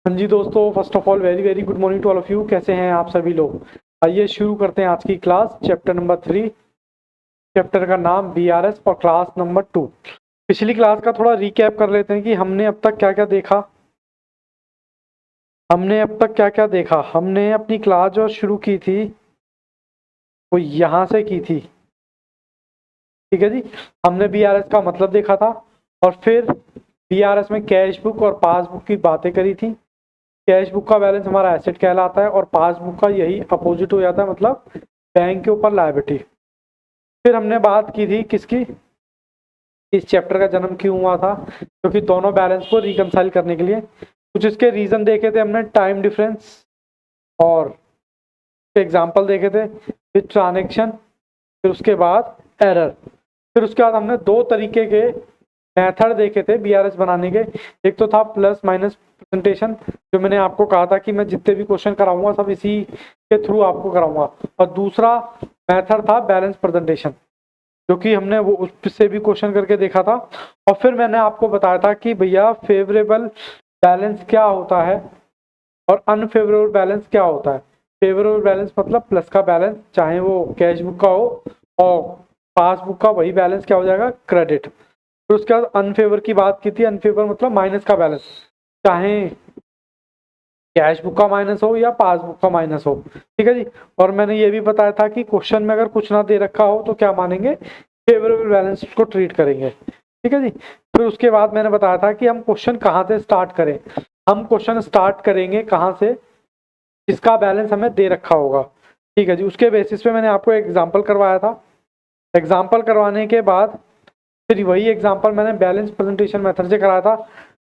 हाँ जी दोस्तों, first of all very very good morning to all of you. कैसे हैं आप सभी लोग? आइए शुरू करते हैं आज की क्लास। चैप्टर नंबर 3, चैप्टर का नाम बीआरएस और क्लास नंबर 2। पिछली क्लास का थोड़ा रिकैप कर लेते हैं कि हमने अब तक क्या क्या देखा। हमने अपनी क्लास जो शुरू की थी वो यहाँ से की थी। ठीक है जी। हमने बीआरएस का मतलब देखा था और फिर बीआरएस में कैश बुक और पासबुक की बातें करी थी। कैश बुक का बैलेंस हमारा एसेट कहलाता है और पासबुक का यही अपोजिट हो जाता है, मतलब बैंक के ऊपर लायबिलिटी। फिर हमने बात की थी किसकी, इस चैप्टर का जन्म क्यों हुआ था, क्योंकि दोनों बैलेंस को रिकंसाइल करने के लिए कुछ इसके रीजन देखे थे हमने। टाइम डिफरेंस और एग्जाम्पल देखे थे, फिर ट्रांजेक्शन, फिर उसके बाद एरर। फिर उसके बाद हमने दो तरीके के मेथड देखे थे बीआरएस बनाने के। एक तो था प्लस माइनस प्रेजेंटेशन, जो मैंने आपको कहा था कि मैं जितने भी क्वेश्चन कराऊंगा सब इसी के थ्रू आपको कराऊंगा। और दूसरा मेथड था बैलेंस प्रेजेंटेशन, जो कि हमने वो उससे भी क्वेश्चन करके देखा था। और फिर मैंने आपको बताया था कि भैया फेवरेबल बैलेंस क्या होता है और अनफेवरेबल बैलेंस क्या होता है। फेवरेबल बैलेंस मतलब प्लस का बैलेंस, चाहे वो कैश बुक का हो, और पासबुक का वही बैलेंस क्या हो जाएगा, क्रेडिट। फिर उसके बाद अनफेवर की बात की थी। अनफेवर मतलब माइनस का बैलेंस, चाहे कैश बुक का माइनस हो या पासबुक का माइनस हो। ठीक है जी। और मैंने ये भी बताया था कि क्वेश्चन में अगर कुछ ना दे रखा हो तो क्या मानेंगे, फेवरेबल बैलेंस को ट्रीट करेंगे। ठीक है जी। फिर उसके बाद मैंने बताया था कि हम क्वेश्चन कहाँ से स्टार्ट करें। हम क्वेश्चन स्टार्ट करेंगे कहाँ से, जिसका बैलेंस हमें दे रखा होगा। ठीक है जी। उसके बेसिस पे मैंने आपको एग्जाम्पल करवाया था। एग्जाम्पल करवाने के बाद फिर वही एग्जाम्पल मैंने बैलेंस प्रेजेंटेशन मेथड से कराया था।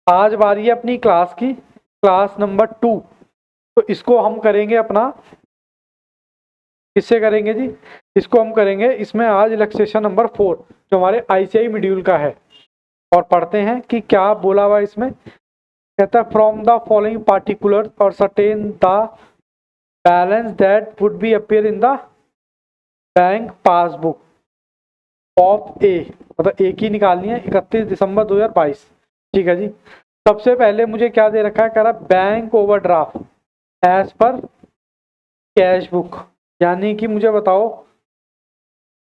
आज बारी है अपनी क्लास की, क्लास नंबर 2। तो इसको हम करेंगे अपना, किससे करेंगे जी, इसको हम करेंगे, इसमें आज रिलैक्सेशन नंबर 4 जो हमारे आईसीआई मॉड्यूल का है। और पढ़ते हैं कि क्या बोला हुआ इसमें। कहता है फ्रॉम द फॉलोइंग पार्टिकुलर और certain the balance that would be appear in the bank passbook of A, मतलब ए की निकालनी है 31 दिसंबर 2022। ठीक है जी। सबसे पहले मुझे क्या दे रखा है, कह रहा bank overdraft as per cash book. यानी कि मुझे बताओ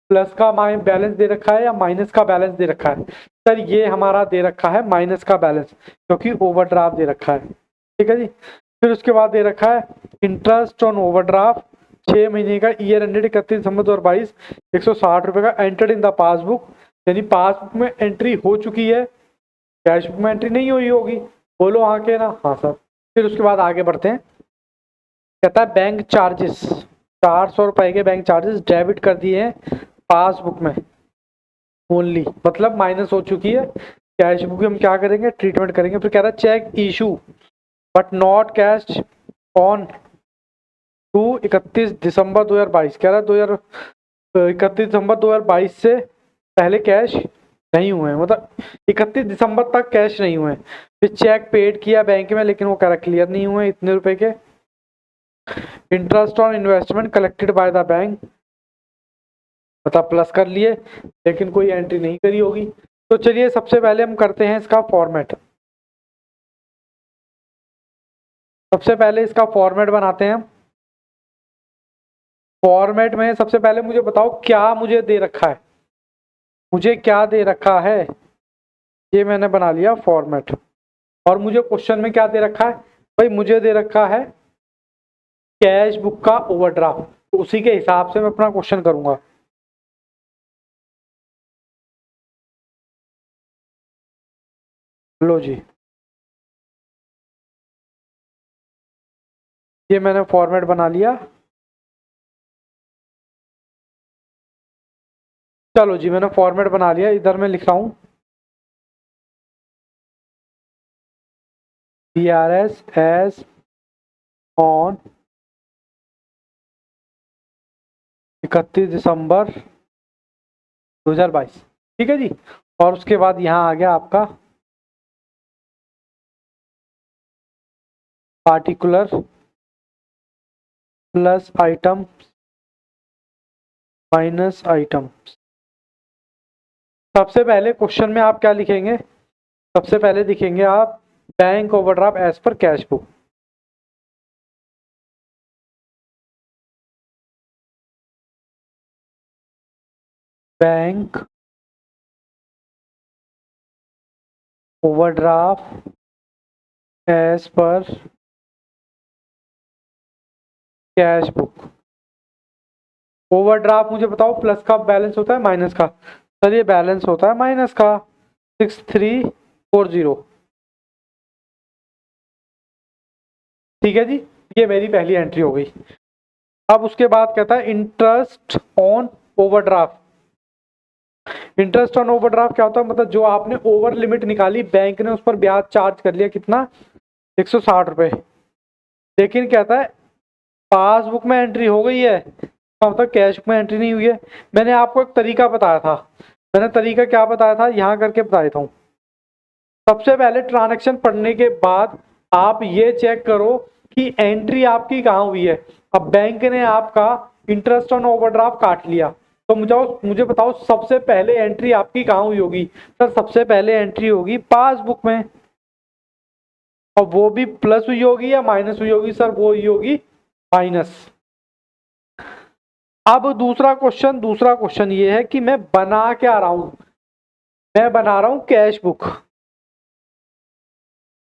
प्लस का बैलेंस दे रखा है या माइनस का बैलेंस दे रखा है। सर ये हमारा दे रखा है माइनस का बैलेंस, क्योंकि ओवरड्राफ्ट दे रखा है। ठीक है जी। फिर उसके बाद दे रखा है इंटरेस्ट ऑन ओवरड्राफ्ट 6 महीने का, ईयर एंडेड 31 दिसंबर 2022, 160 रुपये का, एंटर्ड इन द पासबुक। यानी पासबुक में एंट्री हो चुकी है, कैश बुक में एंट्री नहीं हुई होगी। बोलो हाँ के ना, हाँ सर। फिर उसके बाद आगे बढ़ते हैं। कहता है बैंक चार्जेस, 400 रुपए के बैंक चार्जेस डेबिट कर दिए हैं पासबुक में ओनली, मतलब माइनस हो चुकी है। कैश बुक हम क्या करेंगे, ट्रीटमेंट करेंगे। फिर कह रहा है cheque issue but not cash on to 31 December 2022। कह रहा है 31 दिसंबर 2022 से पहले कैश नहीं हुए, मतलब 31 दिसंबर तक कैश नहीं हुए। फिर चेक पेड किया बैंक में, लेकिन वो कह रहा क्लियर नहीं हुए इतने रुपए के। Interest on investment collected by the bank, मतलब प्लस कर लिए लेकिन कोई एंट्री नहीं करी होगी। तो चलिए सबसे पहले हम करते हैं इसका फॉर्मेट। सबसे पहले इसका फॉर्मेट बनाते हैं हम। फॉर्मेट में सबसे पहले मुझे बताओ क्या मुझे दे रखा है, मुझे क्या दे रखा है। ये मैंने बना लिया फॉर्मेट। और मुझे क्वेश्चन में क्या दे रखा है, भाई मुझे दे रखा है कैश बुक का ओवरड्राफ्ट, तो उसी के हिसाब से मैं अपना क्वेश्चन करूंगा। लो जी, ये मैंने फॉर्मेट बना लिया। चलो जी, मैंने फॉर्मेट बना लिया। इधर मैं लिख रहा हूं बीआरएस एज ऑन 31 दिसंबर 2022। ठीक है जी। और उसके बाद यहाँ आ गया आपका particular plus item minus item. सबसे पहले क्वेश्चन में आप क्या लिखेंगे, सबसे पहले लिखेंगे आप bank overdraft as per cash book. Bank overdraft as per cash book. Overdraft मुझे बताओ प्लस का बैलेंस होता है माइनस का? सर ये बैलेंस होता है माइनस का 6340। ठीक है जी, ये मेरी पहली एंट्री हो गई। अब उसके बाद कहता है interest on overdraft. Interest on overdraft क्या होता है? मतलब जो आपने ओवर लिमिट निकाली, बैंक ने उस पर ब्याज चार्ज कर लिया, कितना? 160 रुपए। लेकिन कहता है पासबुक में एंट्री हो गई है, मतलब कैश बुक में एंट्री नहीं हुई है। मैंने आपको एक तरीका बताया था। मैंने तरीका क्या बताया था, यहाँ करके बता देता हूँ। सबसे पहले ट्रांजैक्शन पढ़ने के बाद आप ये चेक करो कि एंट्री आपकी कहाँ हुई है। अब बैंक ने आपका इंटरेस्ट ऑन ओवरड्राफ्ट काट लिया, तो मुझे बताओ सबसे पहले एंट्री आपकी कहाँ हुई होगी? सर सबसे पहले एंट्री होगी पासबुक में, और वो भी प्लस हुई होगी या माइनस हुई होगी? सर वो हुई होगी माइनस। अब दूसरा क्वेश्चन ये है कि मैं बना क्या रहा हूं? मैं बना रहा हूं कैश बुक।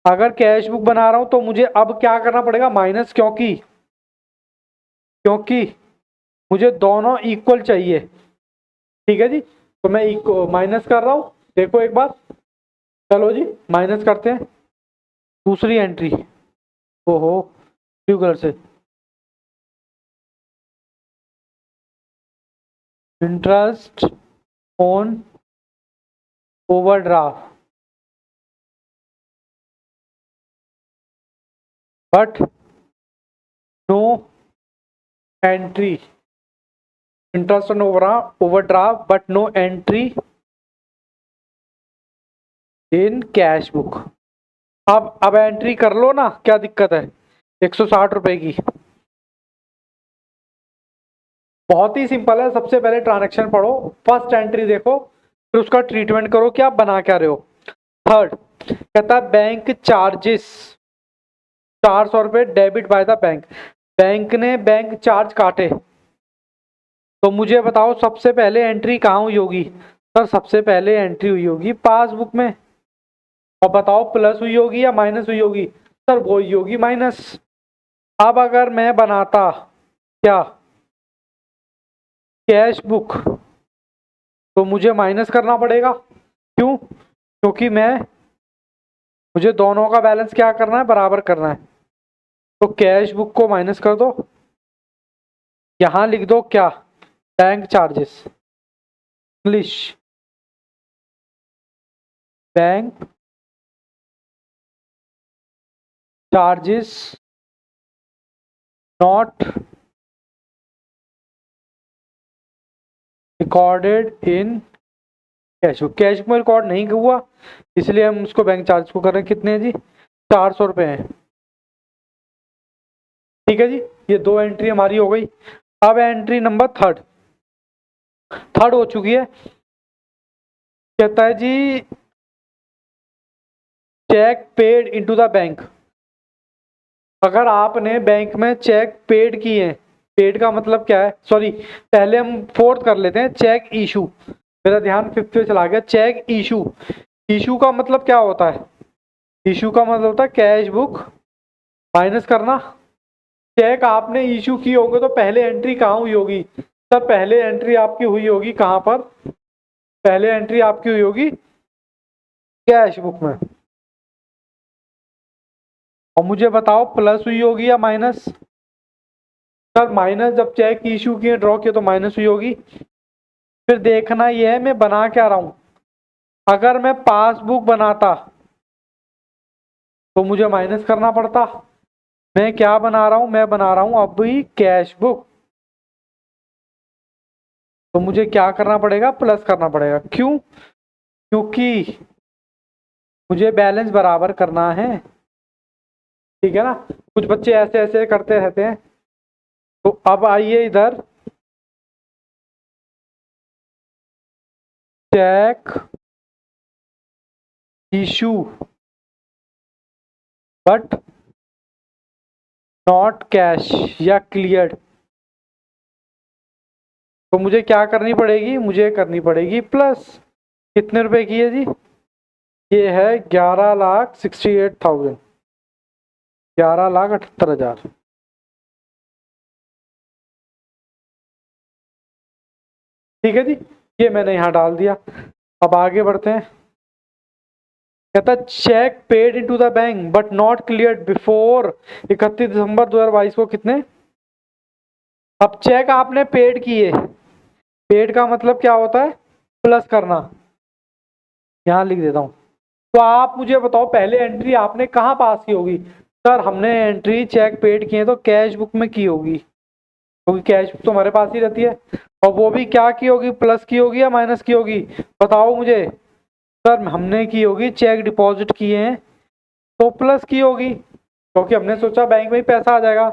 अगर कैश बुक बना रहा हूं तो मुझे अब क्या करना पड़ेगा? माइनस, क्योंकि मुझे दोनों इक्वल चाहिए। ठीक है जी, तो मैं माइनस कर रहा हूं। देखो एक बार, चलो जी माइनस करते हैं। दूसरी एंट्री, ओहो ब्लू कलर से, interest on overdraft but no entry. Interest on overdraft but no entry in cash book. अब एंट्री कर लो ना, क्या दिक्कत है? 160 रुपए की। बहुत ही सिंपल है। सबसे पहले ट्रांजैक्शन पढ़ो, फर्स्ट एंट्री देखो, फिर उसका ट्रीटमेंट करो कि आप बना क्या रहे हो। थर्ड कहता है बैंक चार्जेस 400 रुपए debit by the bank. Bank ने बैंक चार्ज काटे, तो मुझे बताओ सबसे पहले एंट्री कहाँ हुई होगी? सर सबसे पहले एंट्री हुई होगी पासबुक में। और बताओ प्लस हुई होगी या माइनस हुई होगी? सर वो हुई होगी माइनस। अब अगर मैं बनाता क्या कैश बुक, तो मुझे माइनस करना पड़ेगा। क्यों? क्योंकि मुझे दोनों का बैलेंस क्या करना है? बराबर करना है। तो कैश बुक को माइनस कर दो, यहां लिख दो क्या? Bank charges. English, bank charges not recorded in cash book. Cash book में रिकॉर्ड नहीं हुआ, इसलिए हम उसको बैंक चार्ज को कर रहे हैं। कितने हैं जी? 400 रुपए हैं। ठीक है जी, ये दो एंट्री हमारी हो गई। अब एंट्री नंबर थर्ड हो चुकी है। कहता है जी cheque paid into the bank. अगर आपने बैंक में चेक पेड किए हैं, पेड का मतलब क्या है? सॉरी, पहले हम फोर्थ कर लेते हैं, चेक इशू। मेरा ध्यान फिफ्थ पे चला गया। चेक इशू, इशू का मतलब क्या होता है? इशू का मतलब होता है कैश बुक माइनस करना। चेक आपने इशू किए होंगे तो पहले एंट्री कहाँ हुई होगी? सर पहले एंट्री आपकी हुई होगी कहाँ पर? पहले एंट्री आपकी हुई होगी कैश बुक में। और मुझे बताओ प्लस हुई होगी या माइनस? सर माइनस, जब चेक इशू किए ड्रॉ किए तो माइनस हुई होगी। फिर देखना यह है मैं बना क्या रहा हूं। अगर मैं पासबुक बनाता तो मुझे माइनस करना पड़ता। मैं क्या बना रहा हूं? मैं बना रहा हूं अभी कैश बुक, तो मुझे क्या करना पड़ेगा? प्लस करना पड़ेगा। क्यों? क्योंकि मुझे बैलेंस बराबर करना है। ठीक है ना, कुछ बच्चे ऐसे ऐसे करते रहते हैं। तो अब आइए इधर, cheque issue but not cash या क्लियर्ड। तो मुझे क्या करनी पड़ेगी, मुझे करनी पड़ेगी प्लस। कितने रुपए की है जी, ये है 11,68,000, 11,78,000। ठीक है जी, ये मैंने यहाँ डाल दिया। अब आगे बढ़ते हैं। कहता cheque paid into the bank but not cleared before 31 December 2022 को कितने। अब चेक आपने पेड किए, पेड का मतलब क्या होता है, प्लस करना। यहाँ लिख देता हूँ। तो आप मुझे बताओ पहले एंट्री आपने कहाँ पास की होगी। सर हमने एंट्री चेक पेड किए तो कैश बुक में की होगी, क्योंकि कैश बुक तो हमारे पास ही रहती है। और वो भी क्या की होगी, प्लस की होगी या माइनस की होगी, बताओ मुझे। सर हमने की होगी, चेक डिपॉजिट किए हैं तो प्लस की होगी, क्योंकि हमने सोचा बैंक में ही पैसा आ जाएगा।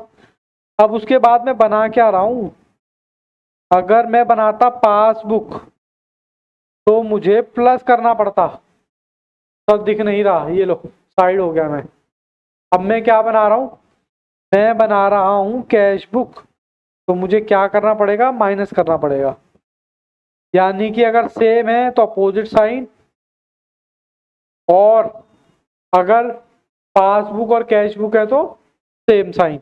अब उसके बाद मैं बना क्या रहा हूं, अगर मैं बनाता पासबुक तो मुझे प्लस करना पड़ता। सब दिख नहीं रहा, ये लो साइड हो गया मैं। अब मैं क्या बना रहा हूं, मैं बना रहा हूं कैश बुक, तो मुझे क्या करना पड़ेगा, माइनस करना पड़ेगा। यानी कि अगर सेम है तो अपोजिट साइन, और अगर पासबुक और कैश बुक है तो सेम साइन।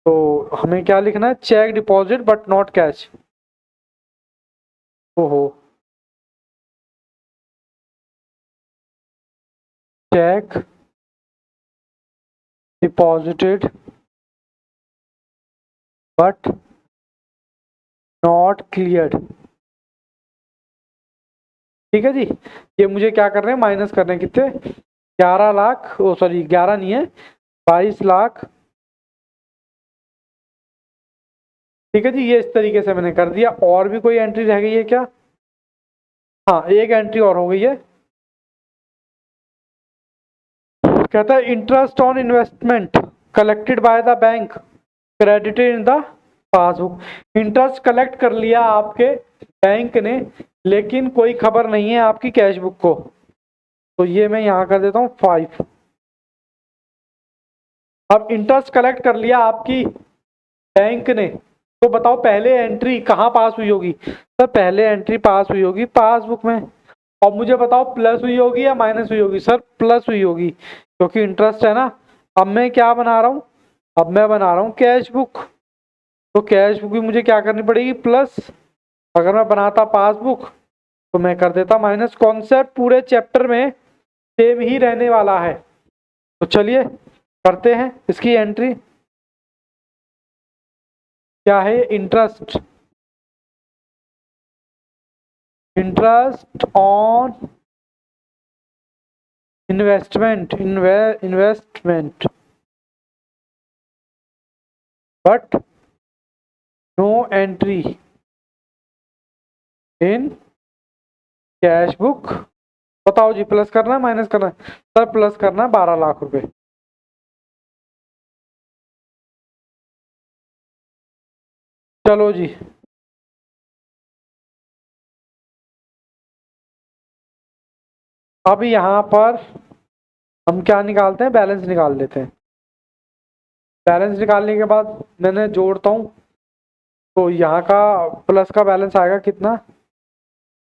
तो हमें क्या लिखना है, cheque deposit but not cash. ओहो, cheque deposited but not cleared. ठीक है जी, ये मुझे क्या कर रहे हैं, माइनस कर रहे हैं कितने, 11 लाख, ओ सॉरी 11 नहीं है, 22 लाख। ठीक है जी, ये इस तरीके से मैंने कर दिया। और भी कोई एंट्री रह गई है क्या, हाँ एक एंट्री और हो गई है। कहता है interest on investment collected by the bank credited in the passbook. Interest collect कर लिया आपके बैंक ने, लेकिन कोई खबर नहीं है आपकी कैश बुक को, तो ये मैं यहाँ कर देता हूँ 5। अब इंटरेस्ट कलेक्ट कर लिया आपकी बैंक ने, तो बताओ पहले एंट्री कहाँ पास हुई होगी। सर पहले एंट्री पास हुई होगी पासबुक में। और मुझे बताओ प्लस हुई होगी या माइनस हुई होगी। सर प्लस हुई होगी, क्योंकि इंटरेस्ट है ना। अब मैं क्या बना रहा हूँ, अब मैं बना रहा हूँ कैश बुक, तो कैश बुक भी मुझे क्या करनी पड़ेगी, प्लस। अगर मैं बनाता पासबुक तो मैं कर देता माइनस। कॉन्सेप्ट पूरे चैप्टर में सेम ही रहने वाला है। तो चलिए करते हैं इसकी एंट्री। क्या है, interest, interest on investment, investment but no entry in cash book. बताओ जी, प्लस करना है माइनस करना है। सर प्लस करना है 12 लाख रुपए। चलो जी, अब यहाँ पर हम क्या निकालते हैं, बैलेंस निकाल लेते हैं। बैलेंस निकालने के बाद मैंने जोड़ता हूँ, तो यहाँ का प्लस का बैलेंस आएगा कितना,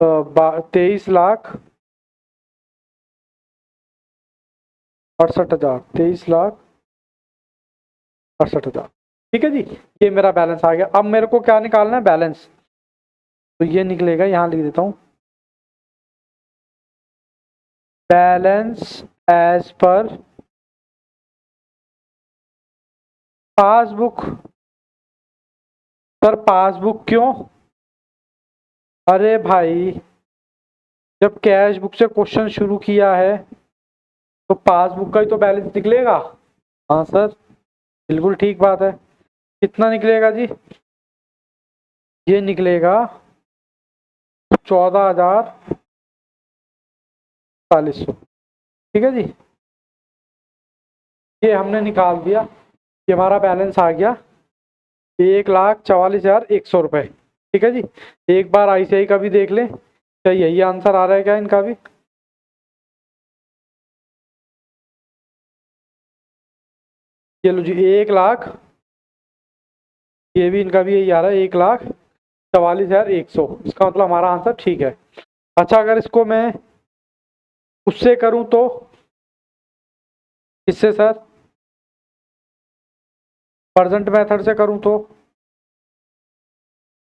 23,68,000, 23,68,000। ठीक है जी, ये मेरा बैलेंस आ गया। अब मेरे को क्या निकालना है, बैलेंस। तो ये निकलेगा, यहाँ लिख देता हूँ, balance as per passbook. Sir passbook क्यों, अरे भाई जब कैश बुक से क्वेश्चन शुरू किया है तो पासबुक का ही तो बैलेंस निकलेगा। हाँ सर, बिल्कुल ठीक बात है। कितना निकलेगा जी, ये निकलेगा 14,440। ठीक है जी, ये हमने निकाल दिया, ये हमारा बैलेंस आ गया 1,44,100 रुपये। ठीक है जी, एक बार ICICI का भी देख लें, क्या यही आंसर आ रहा है क्या इनका भी। ये लो जी 1,00,000, ये भी इनका भी यही आ रहा है 1,44,100। इसका मतलब हमारा आंसर ठीक है। अच्छा अगर इसको मैं उससे करूं तो, इससे सर प्रेजेंट मेथड से करूं तो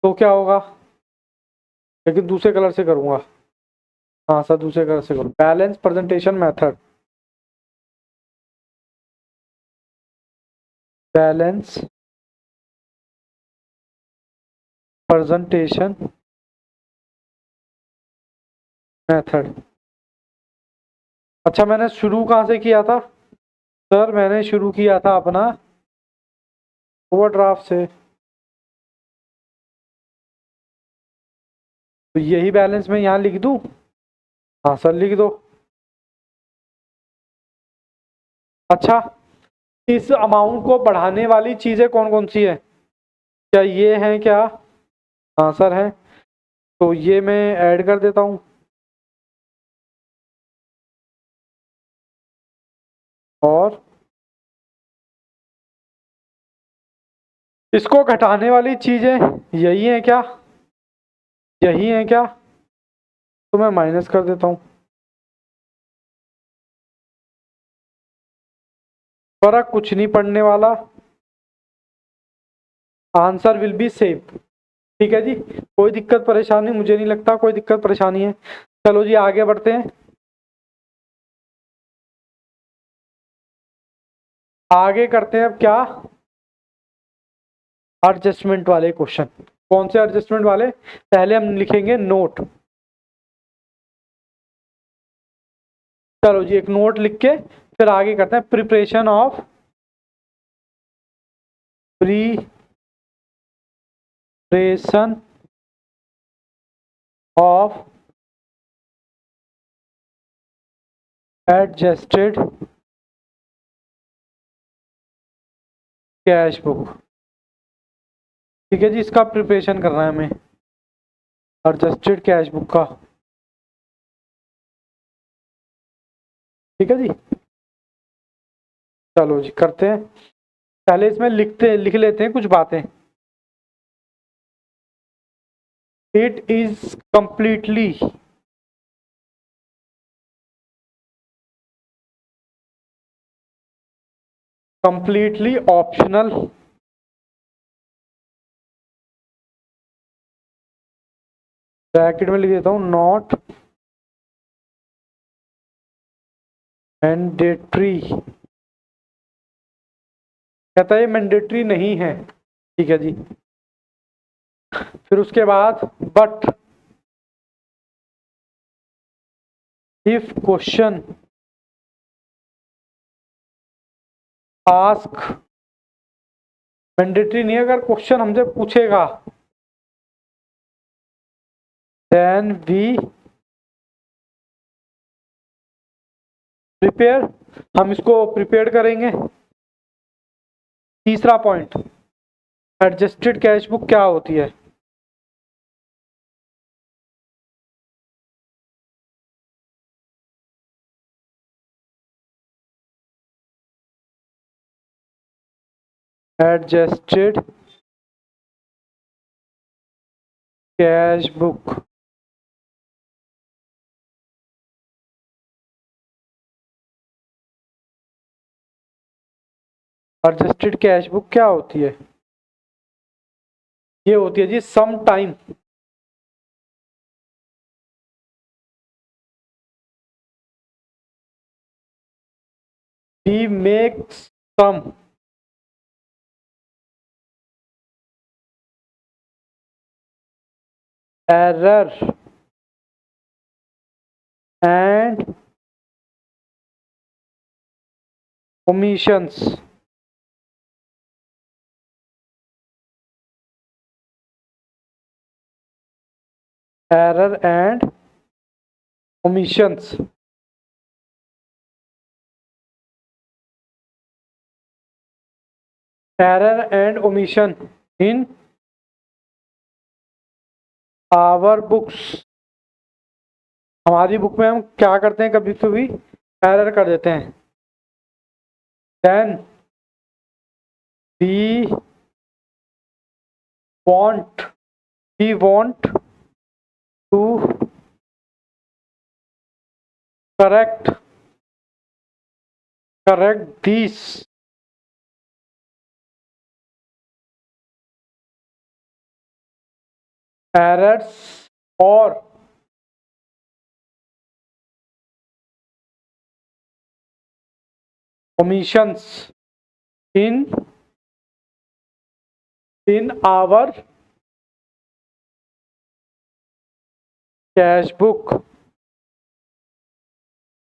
क्या होगा? लेकिन दूसरे कलर से करूंगा। हाँ सर दूसरे कलर से करूँ, balance presentation method, balance presentation method. अच्छा मैंने शुरू कहाँ से किया था? सर मैंने शुरू किया था अपना ओवरड्राफ्ट से, तो यही बैलेंस मैं यहाँ लिख दूँ? हाँ सर लिख दो। अच्छा इस अमाउंट को बढ़ाने वाली चीज़ें कौन कौन सी है? क्या ये हैं क्या? हाँ सर हैं, तो ये मैं ऐड कर देता हूँ। और इसको घटाने वाली चीज़ें यही हैं क्या? यही हैं क्या? तो मैं माइनस कर देता हूँ। फर्क कुछ नहीं पड़ने वाला, आंसर विल बी सेम। ठीक है जी, कोई दिक्कत परेशानी, मुझे नहीं लगता कोई दिक्कत परेशानी है। चलो जी आगे बढ़ते हैं। आगे करते हैं अब क्या, एडजस्टमेंट वाले क्वेश्चन। कौन से एडजस्टमेंट वाले? पहले हम लिखेंगे नोट। चलो जी एक नोट लिख के फिर आगे करते हैं, preparation of preparation of adjusted cash book. ठीक है जी, इसका प्रिपरेशन करना है हमें, एडजस्टेड कैश बुक का। ठीक है जी, चलो जी करते हैं। पहले इसमें लिख लेते हैं कुछ बातें। It is completely optional, bracket में लिख देता हूँ, नॉट मैंडेटरी। कहता है मैंडेटरी नहीं है। ठीक है जी, फिर उसके बाद but if question ask, mandatory नहीं है, अगर क्वेश्चन हमसे पूछेगा देन वी प्रिपेयर, हम इसको प्रिपेयर करेंगे। तीसरा पॉइंट, एडजस्टेड कैश बुक क्या होती है? Adjusted cash book adjusted cash book क्या होती है? ये होती है जी some time we make some error and omissions, error and omissions, error and omission in our books। हमारी बुक में हम क्या करते हैं, कभी कभी एरर कर देते हैं। Then we want to correct these errors or omissions in our cash book.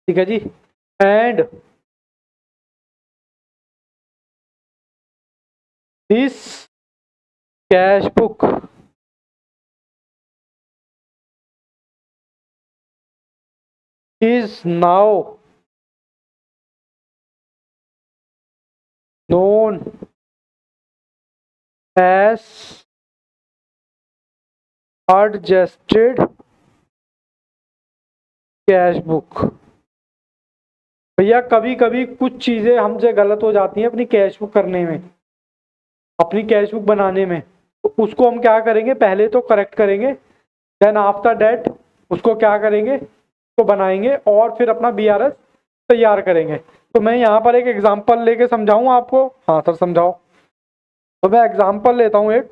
ठीक है जी। And this cash book is now known as adjusted cash book. भैया कभी कभी कुछ चीजें हमसे गलत हो जाती हैं अपनी कैश बुक करने में, अपनी कैश बुक बनाने में। तो उसको हम क्या करेंगे, पहले तो करेक्ट करेंगे, देन आफ्टर डेट उसको क्या करेंगे, तो बनाएंगे और फिर अपना बीआरएस तैयार करेंगे। तो मैं यहाँ पर एक एग्जांपल लेके समझाऊँ आपको। हाँ सर समझाओ। तो मैं एग्जांपल लेता हूँ एक।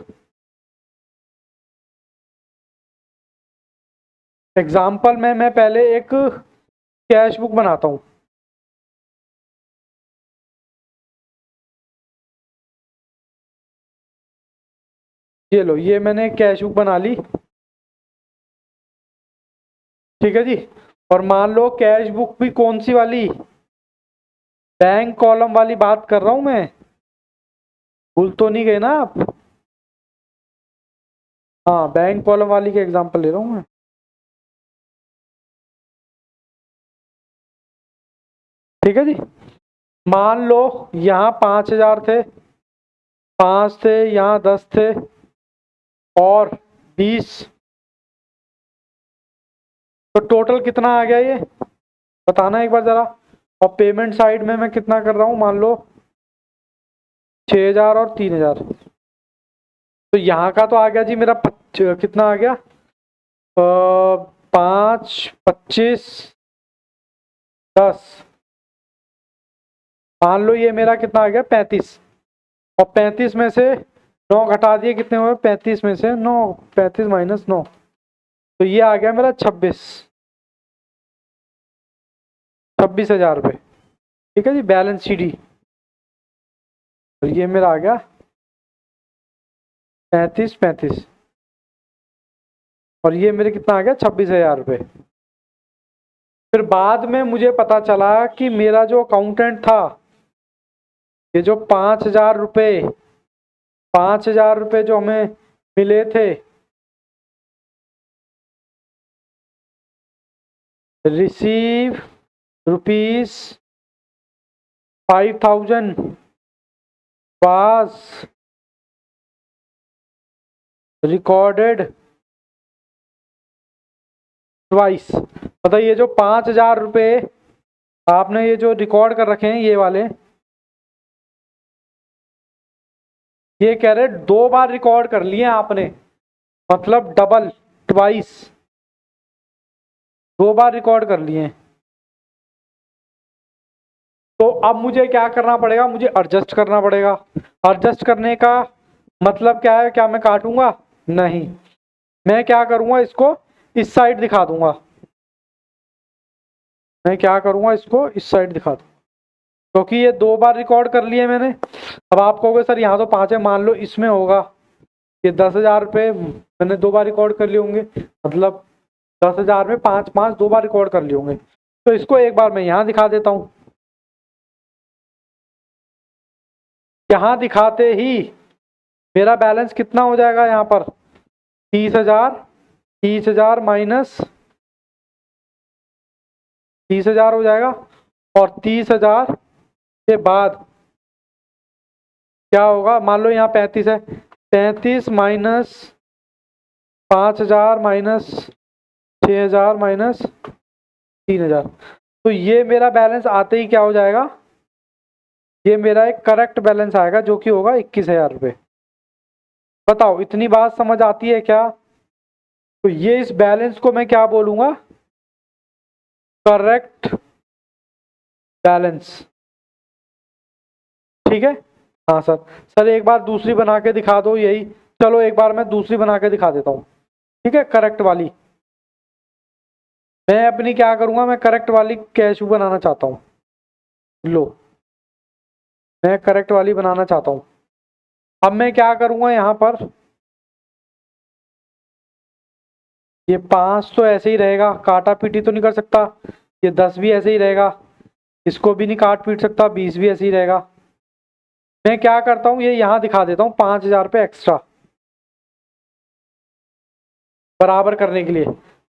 एग्जांपल में मैं पहले एक कैश बुक बनाता हूँ। ये लो, ये मैंने कैश बुक बना ली। ठीक है जी। और मान लो कैश बुक भी कौन सी वाली, बैंक कॉलम वाली बात कर रहा हूं मैं, भूल तो नहीं गए ना आप। हाँ बैंक कॉलम वाली के एग्जांपल ले रहा हूं मैं। ठीक है जी। मान लो यहाँ 5,000 थे, 5 थे, यहाँ 10 थे और 20, तो टोटल कितना आ गया ये बताना एक बार जरा। और पेमेंट साइड में मैं कितना कर रहा हूँ, मान लो 6,000 और 3,000। तो यहाँ का तो आ गया जी मेरा कितना आ गया, 5, 25, 10। मान लो ये मेरा कितना आ गया 35। और 35 में से 9 घटा दिए, कितने हुए 35 में से 9, 35 माइनस 9, तो ये आ गया मेरा 26,000 रुपये। ठीक है जी, बैलेंस शीट ही। और ये मेरा आ गया 35, और ये मेरे कितना आ गया 26,000 रुपये। फिर बाद में मुझे पता चला कि मेरा जो अकाउंटेंट था, ये जो 5,000 रुपये, 5,000 रुपये जो हमें मिले थे, receive rupees 5,000 was recorded twice। मतलब ये जो 5,000 रुपये आपने ये जो रिकॉर्ड कर रखे हैं, ये वाले, ये कह रहे 2 बार रिकॉर्ड कर लिए आपने, मतलब डबल, ट्वाइस, 2 बार रिकॉर्ड कर लिए। तो अब मुझे क्या करना पड़ेगा, मुझे एडजस्ट करना पड़ेगा। एडजस्ट करने का मतलब क्या है, क्या मैं काटूंगा नहीं, मैं क्या करूंगा, इसको इस साइड दिखा दूंगा। मैं क्या करूंगा, इसको इस साइड दिखा दूंगा, क्योंकि ये 2 बार रिकॉर्ड कर लिए मैंने। अब आप कहोगे सर यहाँ तो 5 है, मान लो इसमें होगा ये 10,000 रुपये मैंने 2 बार रिकॉर्ड कर लिए होंगे, मतलब 10,000 में 5 5 2 बार रिकॉर्ड कर लिए होंगे। तो इसको एक बार मैं यहाँ दिखा देता हूँ। यहाँ दिखाते ही मेरा बैलेंस कितना हो जाएगा, यहाँ पर 30,000, 30,000 माइनस 30,000 हो जाएगा। और 30,000 के बाद क्या होगा, मान लो यहाँ 35 है, 35 माइनस 5,000 माइनस 6,000 माइनस 3,000। तो ये मेरा बैलेंस आते ही क्या हो जाएगा, ये मेरा एक करेक्ट बैलेंस आएगा जो कि होगा 21,000 रुपये। बताओ इतनी बात समझ आती है क्या? तो ये इस बैलेंस को मैं क्या बोलूंगा? Correct balance. ठीक है। हाँ सर। सर एक बार दूसरी बना के दिखा दो यही। चलो एक बार मैं दूसरी बना के दिखा देता हूँ। ठीक है, करेक्ट वाली। मैं अपनी क्या करूंगा, मैं करेक्ट वाली कैश बनाना चाहता हूँ। लो, मैं करेक्ट वाली बनाना चाहता हूँ। अब मैं क्या करूंगा यहाँ पर, ये 5 तो ऐसे ही रहेगा, काटा पीटी तो नहीं कर सकता। ये 10 भी ऐसे ही रहेगा, इसको भी नहीं काट पीट सकता। 20 भी ऐसे ही रहेगा। मैं क्या करता हूँ, ये यहाँ दिखा देता हूँ 5,000 रुपये एक्स्ट्रा बराबर करने के लिए।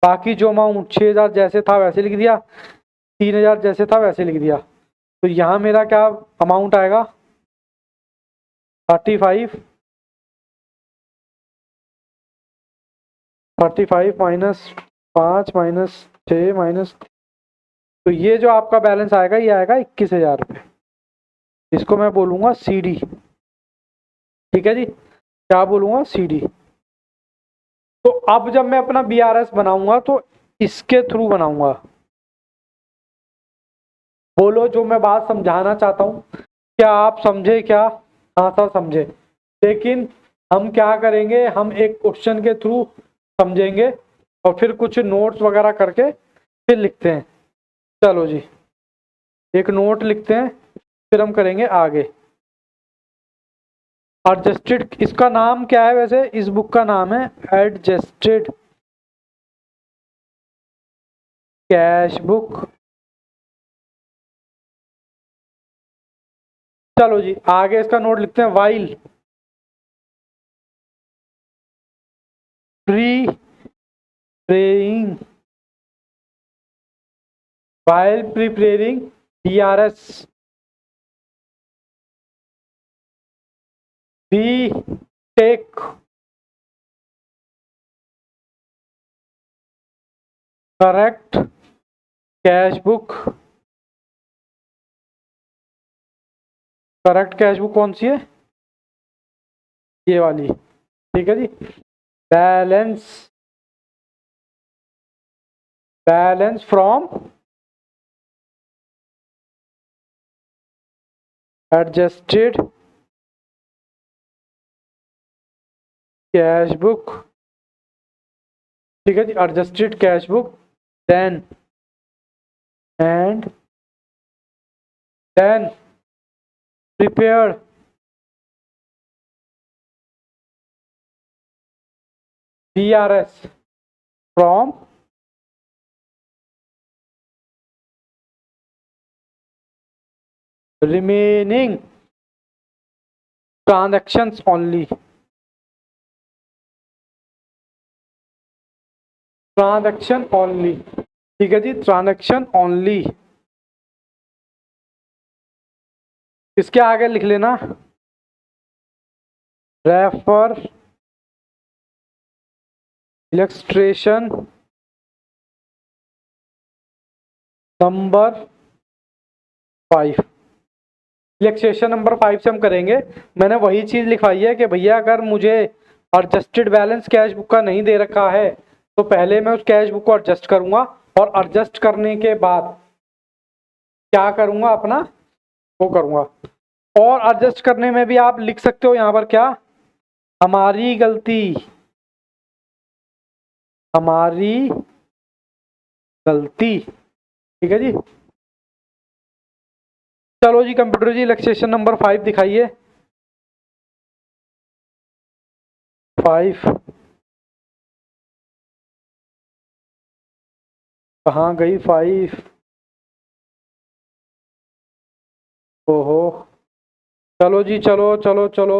बाकी जो अमाउंट 6,000 जैसे था वैसे लिख दिया, 3,000 जैसे था वैसे लिख दिया। तो यहाँ मेरा क्या अमाउंट आएगा, 35 माइनस 5 माइनस 6 माइनस, तो ये जो आपका बैलेंस आएगा ये आएगा 21,000 रुपये। इसको मैं बोलूँगा CD। ठीक है जी, क्या बोलूँगा? CD। तो अब जब मैं अपना BRS बनाऊंगा तो इसके थ्रू बनाऊंगा। बोलो जो मैं बात समझाना चाहता हूँ, क्या आप समझे क्या? हाँ सर समझे। लेकिन हम क्या करेंगे, हम एक क्वेश्चन के थ्रू समझेंगे और फिर कुछ नोट्स वगैरह करके फिर लिखते हैं। चलो जी, एक नोट लिखते हैं फिर हम करेंगे आगे। एडजस्टेड, इसका नाम क्या है वैसे? इस बुक का नाम है एडजस्टेड कैश बुक। चलो जी आगे इसका नोट लिखते हैं। While preparing, while preparing BRS, we take correct cash book। Correct cash book कौन सी है? ये वाली। ठीक है जी। Balance, balance from adjusted cash book. ठीक है जी, adjusted cash book then and then prepared BRS from remaining transactions only। Transaction only. ठीक है जी, ट्रांजैक्शन ओनली। इसके आगे लिख लेना refer illustration number 5। Illustration number 5 से हम करेंगे। मैंने वही चीज लिखवाई है कि भैया अगर मुझे एडजस्टेड बैलेंस कैश बुक का नहीं दे रखा है तो पहले मैं उस कैश बुक को एडजस्ट करूंगा और एडजस्ट करने के बाद क्या करूंगा, अपना वो करूंगा। और एडजस्ट करने में भी आप लिख सकते हो यहाँ पर क्या, हमारी गलती, हमारी गलती। ठीक है जी। चलो जी कंप्यूटर जी इलस्ट्रेशन नंबर 5 दिखाइए। 5 कहाँ गई 5? ओहो, चलो जी चलो चलो चलो,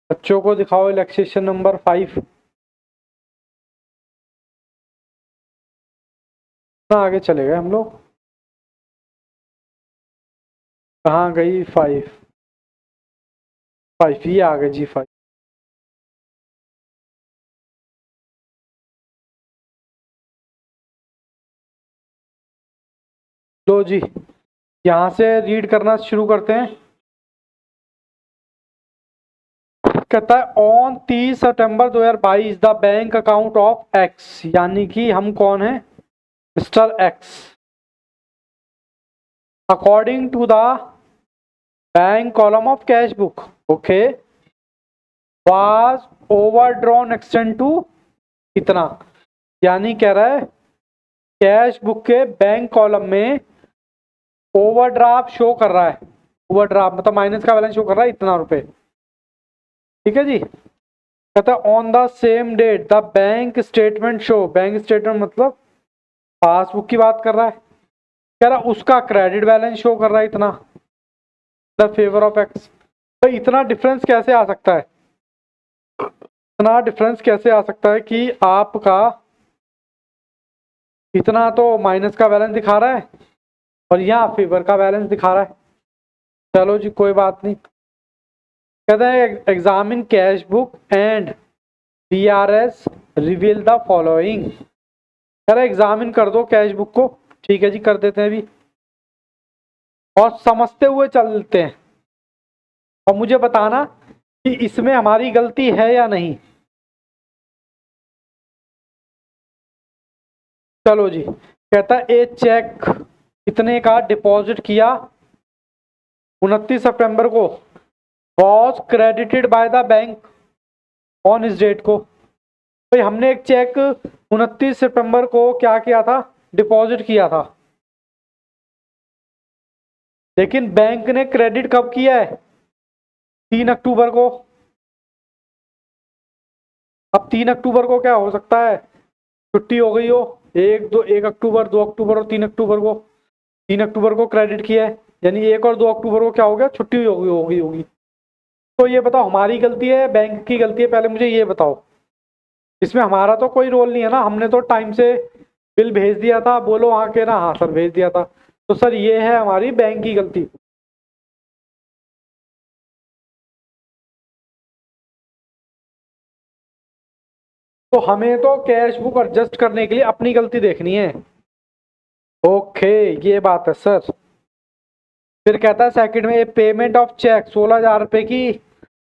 बच्चों को दिखाओ इलस्ट्रेशन नंबर 5। ना आगे चले गए हम लोग, कहाँ गई 5? 5 ये आ गए जी 5। लो जी यहाँ से रीड करना शुरू करते हैं। कहता है on 30 September 2022 the bank account of X, यानी कि हम कौन है, Mister X, according to the bank column of cash book, okay, was overdrawn extend to इतना, यानी कह रहा है कैश बुक के बैंक कॉलम में ओवरड्राफ्ट शो कर रहा है, ओवरड्राफ्ट मतलब माइनस का बैलेंस शो कर रहा है इतना रुपए, ठीक है जी। कहता है on the same date the bank statement show, bank statement मतलब पासबुक की बात कर रहा है, कह रहा उसका क्रेडिट बैलेंस शो कर रहा है इतना, द फेवर ऑफ एक्स। तो इतना डिफरेंस कैसे आ सकता है, इतना डिफरेंस कैसे आ सकता है कि आपका इतना तो माइनस का बैलेंस दिखा रहा है और यहाँ फेवर का बैलेंस दिखा रहा है। चलो जी कोई बात नहीं। कहते हैं examine cash book and DRS reveal the following, कह रहा है एग्जामिन कर दो कैश बुक को, ठीक है जी कर देते हैं अभी, और समझते हुए चलते हैं और मुझे बताना कि इसमें हमारी गलती है या नहीं। चलो जी, कहता है ए चेक कितने का डिपॉजिट किया 29 सितंबर को, was credited by the bank on इस डेट को। भाई हमने एक चेक 29 सितंबर को क्या किया था, डिपॉजिट किया था, लेकिन बैंक ने क्रेडिट कब किया है, 3 अक्टूबर को। अब 3 अक्टूबर को क्या हो सकता है, छुट्टी हो गई हो, 1 अक्टूबर 2 अक्टूबर और 3 अक्टूबर को, 3 अक्टूबर को क्रेडिट किया है, यानी 1 और 2 अक्टूबर को क्या हो गया, छुट्टी होगी। तो ये बताओ हमारी गलती है बैंक की गलती है, पहले मुझे ये बताओ। इसमें हमारा तो कोई रोल नहीं है ना, हमने तो टाइम से बिल भेज दिया था, बोलो वहाँ के ना, हाँ सर भेज दिया था, तो सर ये है हमारी बैंक की गलती। तो हमें तो कैश बुक एडजस्ट करने के लिए अपनी गलती देखनी है, ओके ये बात है सर। फिर कहता है सेकंड में पेमेंट ऑफ चेक 16,000 रुपए की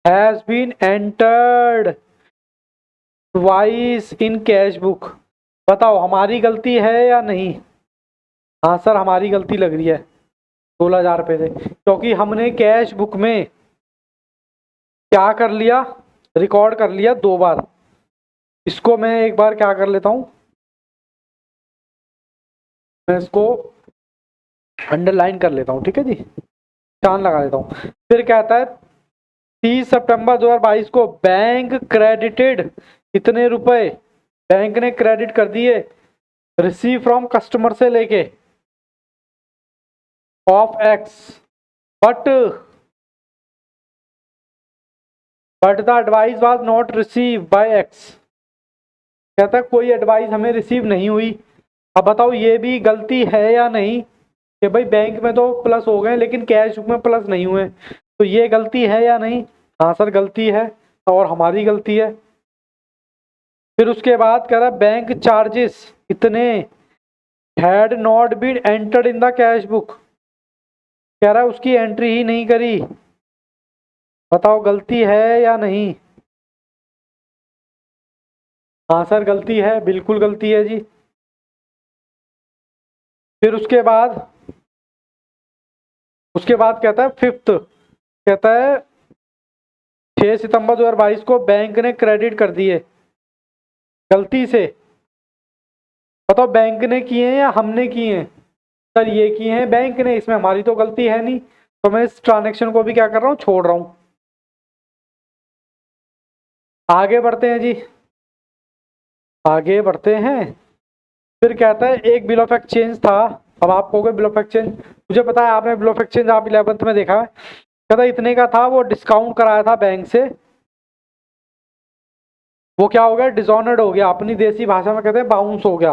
has been entered twice in cash book, बताओ हमारी गलती है या नहीं। हाँ सर हमारी गलती लग रही है, 16,000 रुपए से, क्योंकि हमने कैश बुक में क्या कर लिया, रिकॉर्ड कर लिया 2 बार। इसको मैं एक बार क्या कर लेता हूं, मैं इसको अंडरलाइन कर लेता हूं, ठीक है जी, चांद लगा देता हूं। फिर कहता है 30 सितंबर 2022 को बैंक क्रेडिटेड कितने रुपए, बैंक ने क्रेडिट कर दिए रिसीव फ्रॉम कस्टमर से लेके of x, but the advice was not receive by x, कहता है कोई एडवाइस हमें रिसीव नहीं हुई। अब बताओ ये भी गलती है या नहीं, कि भाई बैंक में तो प्लस हो गए लेकिन कैश बुक में प्लस नहीं हुए, तो ये गलती है या नहीं। हाँ सर गलती है और हमारी गलती है। फिर उसके बाद कह रहा बैंक चार्जेस इतने had not been entered in the cash book, कह रहा है उसकी एंट्री ही नहीं करी, बताओ गलती है या नहीं। हाँ सर गलती है, बिल्कुल गलती है जी। फिर उसके बाद कहता है फिफ्थ, कहता है 6 सितंबर 2022 को बैंक ने क्रेडिट कर दिए गलती से, बताओ बैंक ने किए हैं या हमने किए हैं। सर ये किए हैं बैंक ने, इसमें हमारी तो गलती है नहीं, तो मैं इस ट्रांजेक्शन को भी क्या कर रहा हूँ, छोड़ रहा हूँ। आगे बढ़ते हैं जी, आगे बढ़ते हैं। फिर कहता है एक बिल ऑफ एक्सचेंज था, अब आप कहोगे बिल ऑफ एक्सचेंज, मुझे पता है आपने बिल ऑफ एक्सचेंज आप 11th में देखा है। कहता है इतने का था, वो डिस्काउंट कराया था बैंक से, वो क्या हो गया, डिसऑनर्ड हो गया, अपनी देसी भाषा में कहते हैं बाउंस हो गया।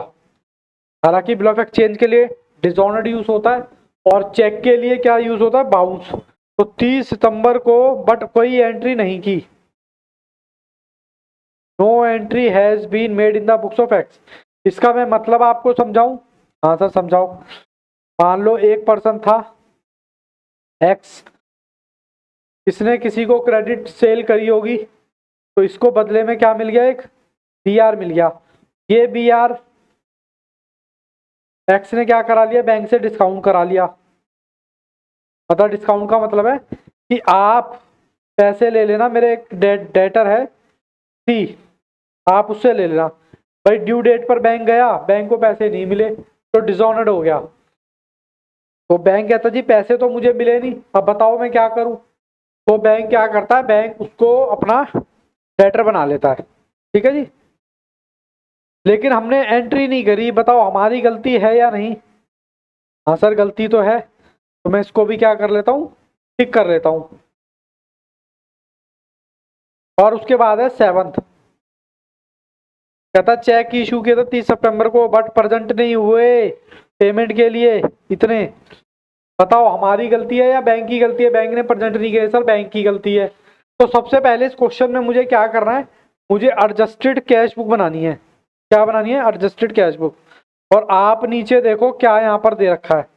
हालांकि बिल ऑफ एक्सचेंज के लिए डिसऑनर्ड यूज होता है और चेक के लिए क्या यूज होता है, बाउंस। तो 30 सितंबर को बट कोई एंट्री नहीं की, no entry has been made in the books of X. इसका मैं मतलब आपको समझाऊं। हाँ सर समझाओ। मान लो एक पर्सन था एक्स, इसने किसी को क्रेडिट सेल करी होगी तो इसको बदले में क्या मिल गया, एक बी आर मिल गया। ये बी आर एक्स ने क्या करा लिया, बैंक से डिस्काउंट करा लिया। मतलब डिस्काउंट का मतलब है कि आप पैसे ले लेना, मेरे एक डेटर है सी, आप उससे ले लेना। भाई ड्यू डेट पर बैंक गया, बैंक को पैसे नहीं मिले तो डिसऑनर्ड हो गया। तो बैंक कहता जी पैसे तो मुझे मिले नहीं, अब बताओ मैं क्या करूं। तो बैंक क्या करता है, बैंक उसको अपना डेटर बना लेता है। ठीक है जी, लेकिन हमने एंट्री नहीं करी, बताओ हमारी गलती है या नहीं। हाँ सर गलती तो है, तो मैं इसको भी क्या कर लेता हूँ, टिक कर लेता हूँ। और उसके बाद है 7th, कहता चेक इशू किया था 30 सितंबर को बट प्रेजेंट नहीं हुए पेमेंट के लिए इतने। बताओ हमारी गलती है या बैंक की गलती है, बैंक ने प्रेजेंट नहीं किया। सर बैंक की गलती है। तो सबसे पहले इस क्वेश्चन में मुझे क्या करना है, मुझे एडजस्टेड कैश बुक बनानी है। क्या बनानी है, एडजस्टेड कैश बुक। और आप नीचे देखो क्या यहाँ पर दे रखा है,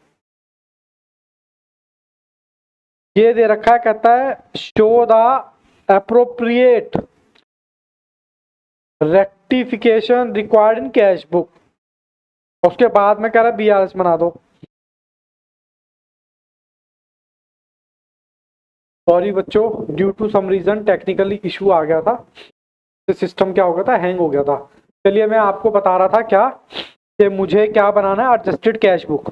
ये दे रखा है, कहता है show the appropriate rectification required in cash book. उसके बाद में कह रहा है बीआरएस बना दो। सॉरी बच्चों, due to some reason technically issue आ गया था, तो सिस्टम क्या हो गया था, हैंग हो गया था। चलिए मैं आपको बता रहा था क्या, कि मुझे क्या बनाना है, एडजस्टेड कैश बुक।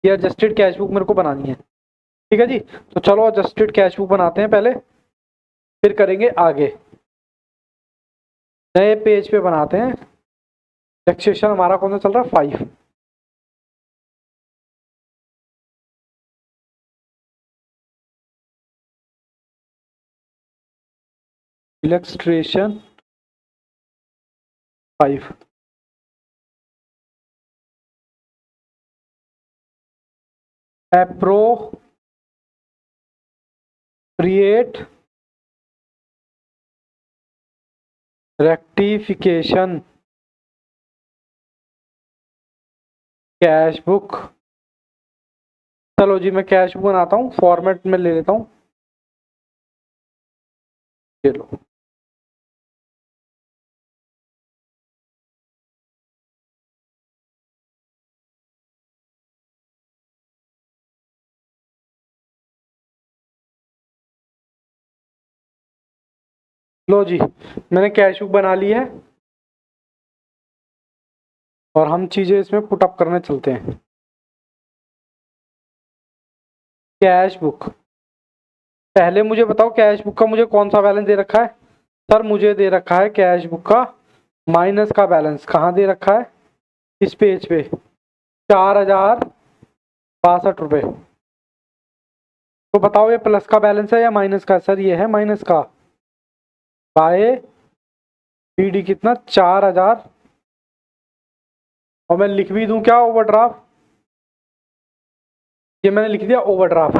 ये एडजस्टेड कैश बुक मेरे को बनानी है। ठीक है जी, तो चलो एडजस्टेड कैश बुक बनाते हैं पहले, फिर करेंगे आगे। नए पेज पे बनाते हैं। टैक्सेशन हमारा कौन सा चल रहा है, 5। Illustration 5। Appropriate rectification cash book. चलो जी मैं कैश बुक बनाता हूँ, फॉर्मेट में ले लेता हूँ। चलो लो जी, मैंने कैश बुक बना ली है और हम चीजें इसमें पुट अप करने चलते हैं। कैश बुक, पहले मुझे बताओ कैश बुक का मुझे कौन सा बैलेंस दे रखा है। सर मुझे दे रखा है कैश बुक का माइनस का बैलेंस। कहाँ दे रखा है, इस पेज पे 4062 रुपये। तो बताओ ये प्लस का बैलेंस है या माइनस का। सर ये है माइनस का, बाय पीडी कितना 4000। और मैं लिख भी दूं क्या, ओवरड्राफ्ट। ये मैंने लिख दिया ओवरड्राफ्ट।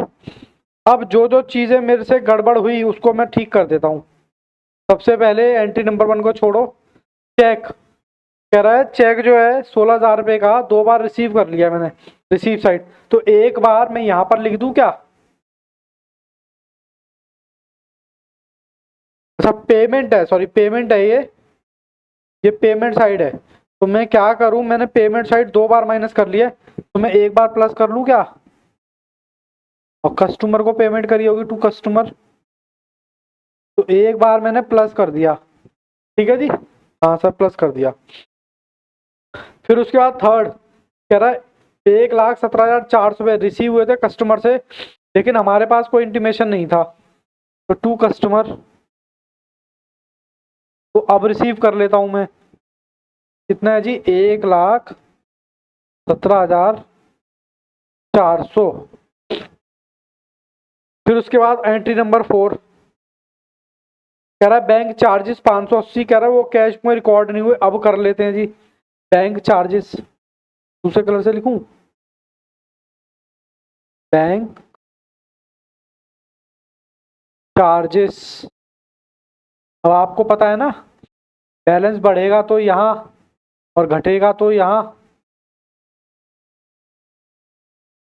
अब जो जो चीजें मेरे से गड़बड़ हुई उसको मैं ठीक कर देता हूँ। सबसे पहले एंट्री नंबर 1 को छोड़ो। चेक, कह रहा है चेक जो है 16,000 रुपये का 2 बार रिसीव कर लिया मैंने, रिसीव साइड। तो एक बार मैं यहाँ पर लिख दूं क्या, अच्छा पेमेंट है, सॉरी पेमेंट है ये पेमेंट साइड है। तो मैं क्या करूं, मैंने पेमेंट साइड 2 बार माइनस कर लिया, तो मैं एक बार प्लस कर लूं क्या। और कस्टमर को पेमेंट करी होगी टू कस्टमर, तो एक बार मैंने प्लस कर दिया। ठीक है जी, हाँ सर प्लस कर दिया। फिर उसके बाद थर्ड कह रहा है 1,17,400 रिसीव हुए थे कस्टमर से, लेकिन हमारे पास कोई इंटीमेशन नहीं था। तो टू कस्टमर, तो अब रिसीव कर लेता हूं मैं। कितना है जी, 1,17,400। फिर उसके बाद एंट्री नंबर 4 कह रहा है बैंक चार्जेस 580, कह रहा है वो कैश में रिकॉर्ड नहीं हुए। अब कर लेते हैं जी, बैंक चार्जेस दूसरे कलर से लिखूं, बैंक चार्जेस। अब आपको पता है ना, बैलेंस बढ़ेगा तो यहाँ और घटेगा तो यहाँ।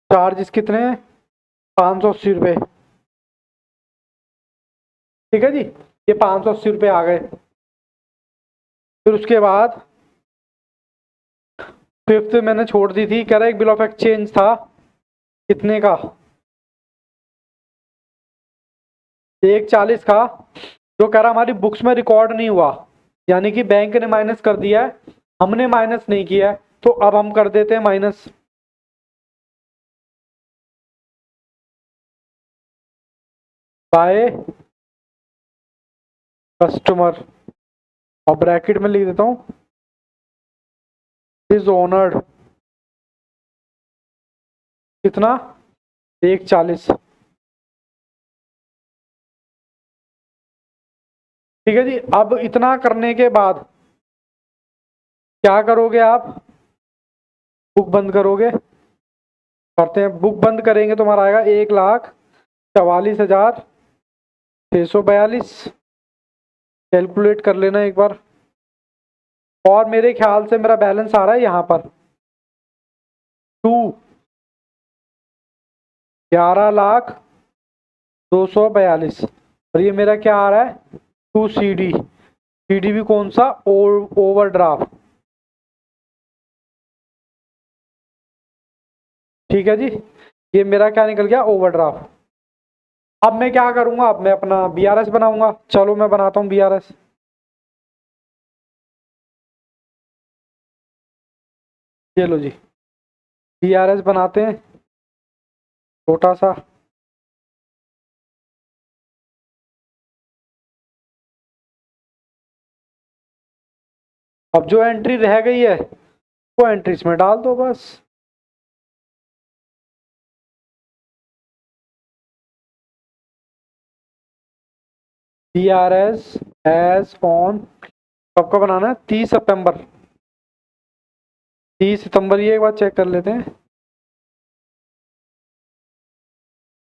चार्जेस कितने हैं, 580 रुपये। ठीक है जी, ये 580 रुपये आ गए। फिर उसके बाद फिफ्थ मैंने छोड़ दी थी, कह रहा एक बिल ऑफ एक्सचेंज था कितने का, 140 का, जो कह रहा हमारी बुक्स में रिकॉर्ड नहीं हुआ, यानी कि बैंक ने माइनस कर दिया है, हमने माइनस नहीं किया है। तो अब हम कर देते हैं माइनस। बाय कस्टमर, और ब्रैकेट में लिख देता हूँ इज ओनर्ड, कितना, 140। ठीक है जी। अब इतना करने के बाद क्या करोगे आप, बुक बंद करोगे, करते हैं बुक बंद करेंगे तो हमारा आएगा 1,44,642। कैलकुलेट कर लेना एक बार। और मेरे ख्याल से मेरा बैलेंस आ रहा है यहाँ पर 11,02,42, और ये मेरा क्या आ रहा है 2 CD। CD भी कौन सा, ओवरड्राफ्ट। ठीक है जी, ये मेरा क्या निकल गया, ओवरड्राफ्ट। अब मैं क्या करूंगा, अब मैं अपना BRS बनाऊंगा। चलो मैं बनाता हूँ BRS। ये लो जी, BRS बनाते हैं छोटा सा। अब जो एंट्री रह गई है वो एंट्री इसमें डाल दो बस। BRS एज ऑन, कब का बनाना है, 30 सितंबर। 30 सितंबर, ये एक बार चेक कर लेते हैं।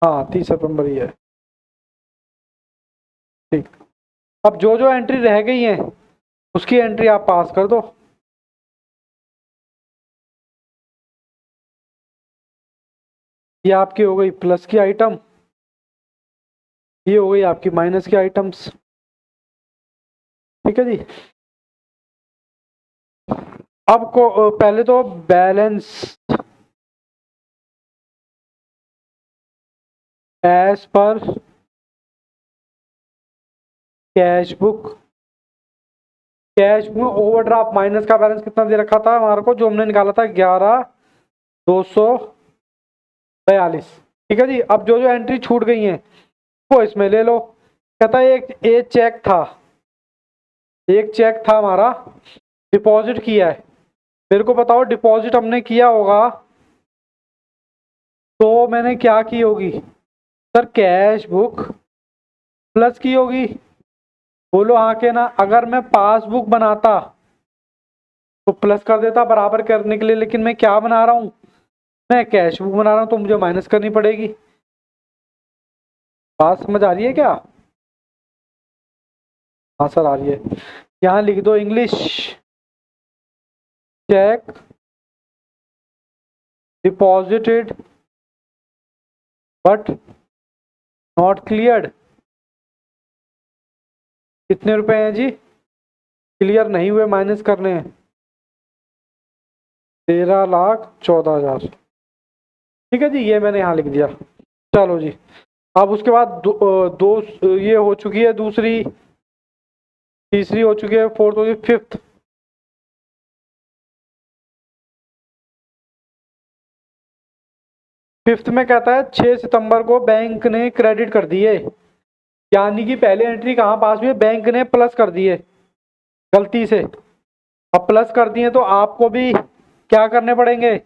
हाँ 30 सितंबर ही है। ठीक। अब जो जो एंट्री रह गई है उसकी एंट्री आप पास कर दो। ये आपकी हो गई प्लस की आइटम, ये हो गई आपकी माइनस की आइटम्स। ठीक है जी। अब को पहले तो balance as per cash book, cash में ओवरड्राफ्ट माइनस का बैलेंस कितना दे रखा था हमारे को, जो हमने निकाला था 11,242। ठीक है जी। अब जो जो एंट्री छूट गई है वो इसमें ले लो। कहता है एक चेक था, एक चेक था हमारा, डिपॉजिट किया है। मेरे को बताओ डिपॉजिट हमने किया होगा तो मैंने क्या की होगी, सर कैश बुक प्लस की होगी। बोलो हाँ के ना। अगर मैं पासबुक बनाता तो प्लस कर देता बराबर करने के लिए, लेकिन मैं क्या बना रहा हूँ, मैं कैश बुक बना रहा हूँ, तो मुझे माइनस करनी पड़ेगी। बात समझ आ रही है क्या? हाँ सर आ रही है। यहाँ लिख दो English, check deposited but not cleared. कितने रुपए हैं जी, क्लियर नहीं हुए, माइनस करने हैं 13,14,000। ठीक है जी, ये मैंने यहाँ लिख दिया। चलो जी। अब उसके बाद दो ये हो चुकी है, दूसरी, तीसरी हो चुकी है, फोर्थ हो चुकी, फिफ्थ। फिफ्थ में कहता है 6 सितंबर को बैंक ने क्रेडिट कर दिए, यानी कि पहले एंट्री कहाँ पास हुई है, बैंक ने प्लस कर दिए गलती से। अब प्लस कर दिए तो आपको भी क्या करने पड़ेंगे,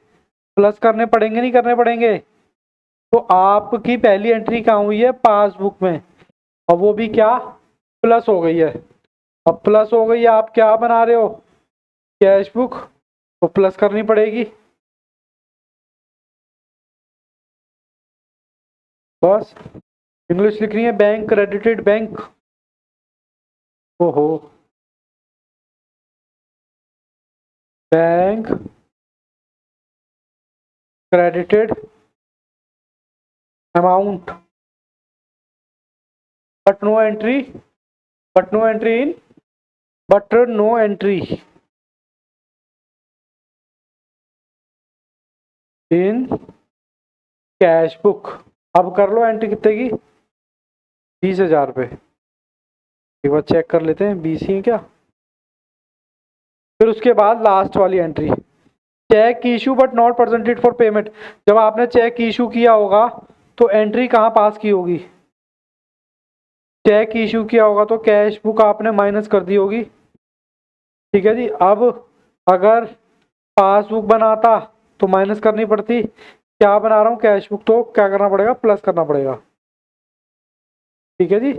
प्लस करने पड़ेंगे, नहीं करने पड़ेंगे। तो आपकी पहली एंट्री कहाँ हुई है, पासबुक में, और वो भी क्या, प्लस हो गई है। अब प्लस हो गई है, आप क्या बना रहे हो, कैश बुक, तो प्लस करनी पड़ेगी बस। इंग्लिश लिखनी है, बैंक क्रेडिटेड बैंक। ओहो, bank credited amount but no entry but no entry in cash book. अब कर लो एंट्री कितने की, 20,000 रुपये। एक बार चेक कर लेते हैं 20 ही है क्या। फिर उसके बाद लास्ट वाली entry, cheque issue but not presented for payment. जब आपने चेक इशू किया होगा तो एंट्री कहाँ पास की होगी, चेक इशू किया होगा तो कैश बुक आपने माइनस कर दी होगी। ठीक है जी। अब अगर पासबुक बनाता तो माइनस करनी पड़ती, क्या बना रहा हूँ कैश बुक, तो क्या करना पड़ेगा, प्लस करना पड़ेगा। ठीक है जी।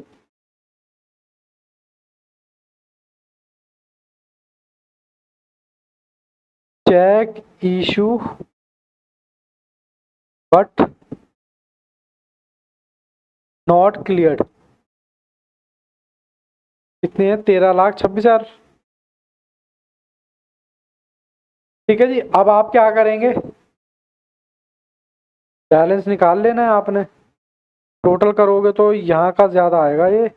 Cheque issue but not cleared, कितने हैं, 13,26,000। ठीक है जी। अब आप क्या करेंगे, बैलेंस निकाल लेना है आपने, टोटल करोगे तो यहाँ का ज्यादा आएगा, ये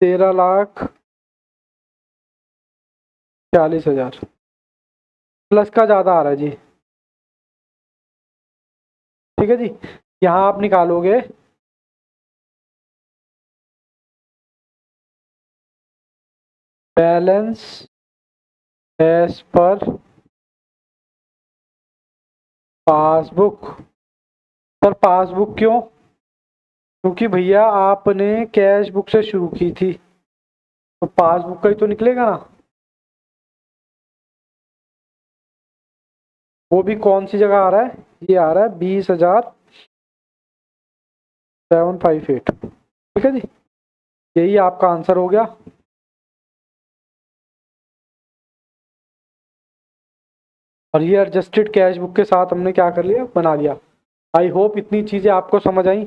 13,40,000 प्लस का ज्यादा आ रहा है जी। ठीक है जी। यहाँ आप निकालोगे balance as per passbook. Sir passbook क्यों, क्योंकि भैया आपने कैश बुक से शुरू की थी तो पासबुक का ही तो निकलेगा ना। वो भी कौन सी जगह आ रहा है, ये आ रहा है 20,758। ठीक है जी, यही आपका आंसर हो गया। और ये एडजस्टेड कैश बुक के साथ हमने क्या कर लिया, बना लिया। आई होप इतनी चीजें आपको समझ आई।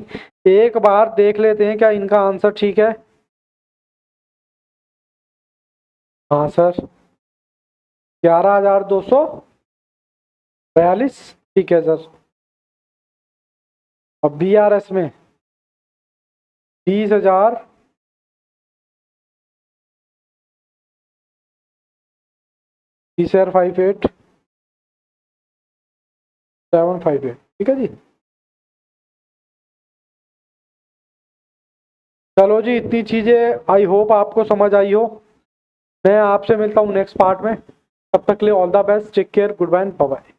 एक बार देख लेते हैं क्या इनका आंसर ठीक है। हाँ सर, 11,242। ठीक है सर। अब BRS में 20,000, 20,758। ठीक है जी। चलो जी, इतनी चीजें आई होप आपको समझ आई हो। मैं आपसे मिलता हूँ नेक्स्ट पार्ट में, तब तक के लिए all the best, take care, goodbye, bye bye.